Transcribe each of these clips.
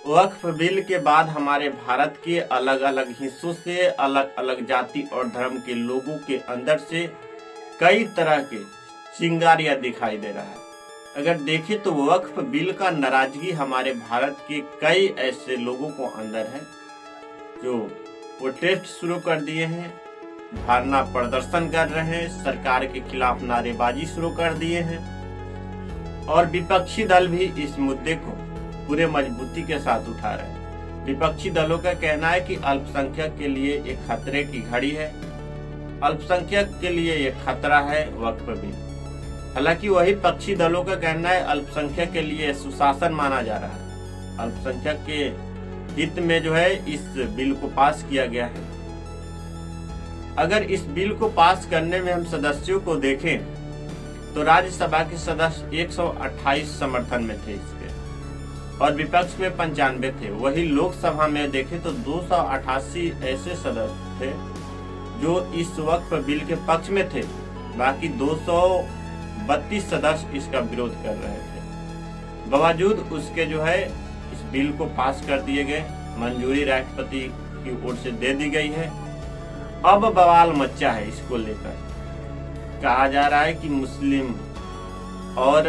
वक्फ bill के बाद हमारे भारत के अलग अलग हिस्सों से अलग अलग जाति और धर्म के लोगों के अंदर से कई तरह के चिंगारियां दिखाई दे रहा है। अगर देखें तो वक्फ बिल का नाराजगी हमारे भारत के कई ऐसे लोगों को अंदर है जो प्रोटेस्ट शुरू कर दिए हैं, धरना प्रदर्शन कर रहे हैं, सरकार के खिलाफ नारेबाजी शुरू कर दिए हैं और विपक्षी दल भी इस मुद्दे को पूरे मजबूती के साथ उठा रहे हैं। विपक्षी दलों का कहना है कि अल्पसंख्यक के लिए एक खतरे की घड़ी है, अल्पसंख्यक के लिए एक खतरा है वक्फ बिल। हालांकि वही पक्षी दलों का कहना है अल्पसंख्यक के लिए सुशासन माना जा रहा है। अल्पसंख्यक के हित में जो है इस बिल को पास किया गया है। अगर इस बिल को पास करने में हम सदस्यों को देखें तो राज्यसभा के सदस्य 128 समर्थन में थे इसके और विपक्ष में 95 थे। वही लोकसभा में देखें तो 288 ऐसे सदस्य थे जो इस वक्फ बिल के पक्ष में थे, बाकी 232 सदस्य इसका विरोध कर रहे थे। बावजूद उसके जो है इस बिल को पास कर दिए गए, मंजूरी राष्ट्रपति की ओर से दे दी गई है। अब बवाल मचा है इसको लेकर, कहा जा रहा है कि मुस्लिम और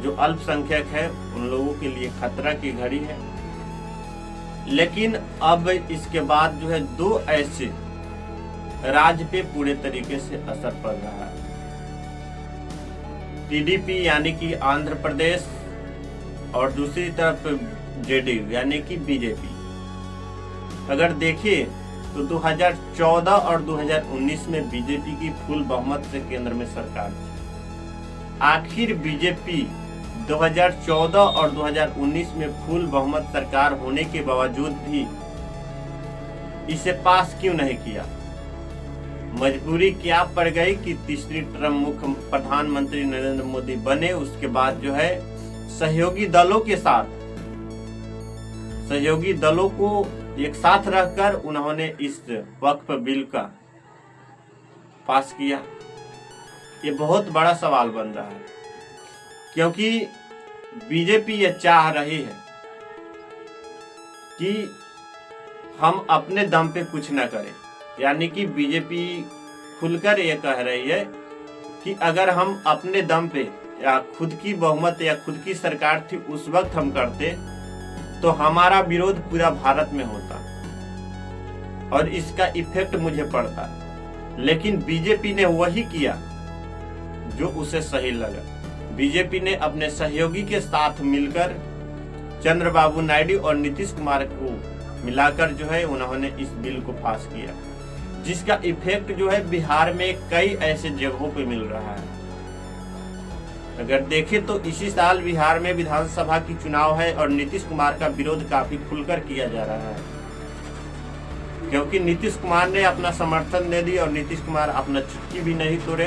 जो अल्पसंख्यक है उन लोगों के लिए खतरा की घड़ी है। लेकिन अब इसके बाद जो है दो ऐसे राज्य पे पूरे तरीके से असर पड़ रहा है। टीडीपी यानी कि आंध्र प्रदेश और दूसरी तरफ जेडीयू यानी कि बीजेपी। अगर देखें तो 2014 और 2019 में बीजेपी की फुल बहुमत से केंद्र में सरकार थी। आखिर बीजेपी 2014 और 2019 में फुल बहुमत सरकार होने के बावजूद भी इसे पास क्यों नहीं किया? मजबूरी क्या पड़ गई कि तीसरी टर्म मुख्य प्रधानमंत्री नरेंद्र मोदी बने, उसके बाद जो है सहयोगी दलों को एक साथ रखकर उन्होंने इस वक्फ बिल का पास किया। ये बहुत बड़ा सवाल बन रहा है क्योंकि बीजेपी ये चाह रही है कि हम अपने दम पे कुछ न करें, यानी कि बीजेपी खुलकर ये कह रही है कि अगर हम अपने दम पे या खुद की बहुमत या खुद की सरकार थी उस वक्त हम करते तो हमारा विरोध पूरा भारत में होता और इसका इफेक्ट मुझे पड़ता। लेकिन बीजेपी ने वही किया जो उसे सही लगा। बीजेपी ने अपने सहयोगी के साथ मिलकर चंद्रबाबू नायडू और नीतीश कुमार को मिलाकर जो है उन्होंने इस बिल को पास किया, जिसका इफेक्ट जो है बिहार में कई ऐसे जगहों पे मिल रहा है। अगर देखें तो इसी साल बिहार में विधानसभा की चुनाव है और नीतीश कुमार का विरोध काफी खुलकर किया जा रहा है क्योंकि नीतीश कुमार ने अपना समर्थन दे दी और नीतीश कुमार अपना चुटकी भी नहीं तोड़े।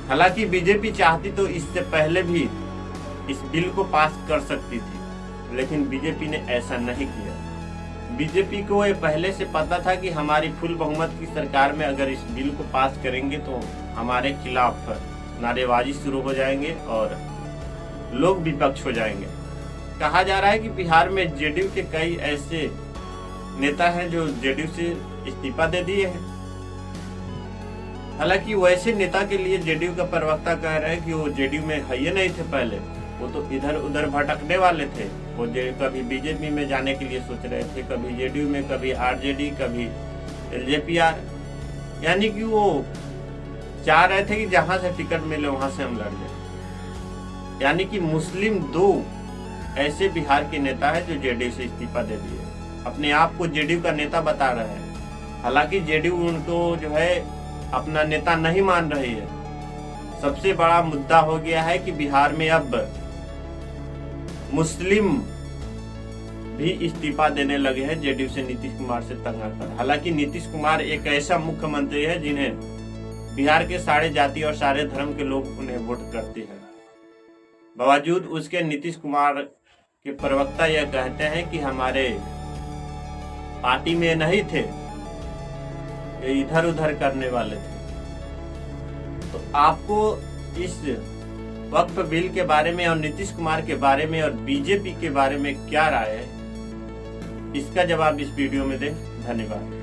हालांकि बीजेपी चाहती तो इससे पहले भी इस बिल को पास कर सकती थी, लेकिन बीजेपी ने ऐसा नहीं किया। बीजेपी को ये पहले से पता था कि हमारी फुल बहुमत की सरकार में अगर इस बिल को पास करेंगे तो हमारे खिलाफ नारेबाजी शुरू हो जाएंगे और लोग विपक्ष हो जाएंगे। कहा जा रहा है कि बिहार में जेडीयू के कई ऐसे नेता हैं जो जेडीयू से इस्तीफा दे दिए हैं। हालांकि वैसे नेता के लिए जेडीयू का प्रवक्ता कह रहे हैं कि वो जेडीयू में है ही नहीं थे पहले, वो तो इधर उधर भटकने वाले थे। वो कभी बीजेपी में जाने के लिए सोच रहे थे, कभी जेडीयू में, कभी आरजेडी, कभी एलजेपीआर, यानी कि वो चाह रहे थे कि जहां से टिकट मिले वहां से हम लड़ जाए। यानी कि मुस्लिम दो ऐसे बिहार के नेता है जो जेडीयू से इस्तीफा दे दिए, अपने आप को जेडीयू का नेता बता रहे हैं। हालांकि जेडीयू उनको जो है अपना नेता नहीं मान रही है। सबसे बड़ा मुद्दा हो गया है कि बिहार में अब मुस्लिम भी इस्तीफा देने लगे हैं जेडीयू से नीतीश कुमार से तंग आकर। हालांकि नीतीश कुमार एक ऐसा मुख्यमंत्री है जिन्हें बिहार के सारे जाति और सारे धर्म के लोग उन्हें वोट करते हैं। बावजूद उसके नीतीश कुमार के प्रवक्ता यह कहते हैं कि हमारे पार्टी में नहीं थे, ये इधर उधर करने वाले थे। तो आपको इस वक्फ बिल के बारे में और नीतीश कुमार के बारे में और बीजेपी के बारे में क्या राय है, इसका जवाब इस वीडियो में दें। धन्यवाद।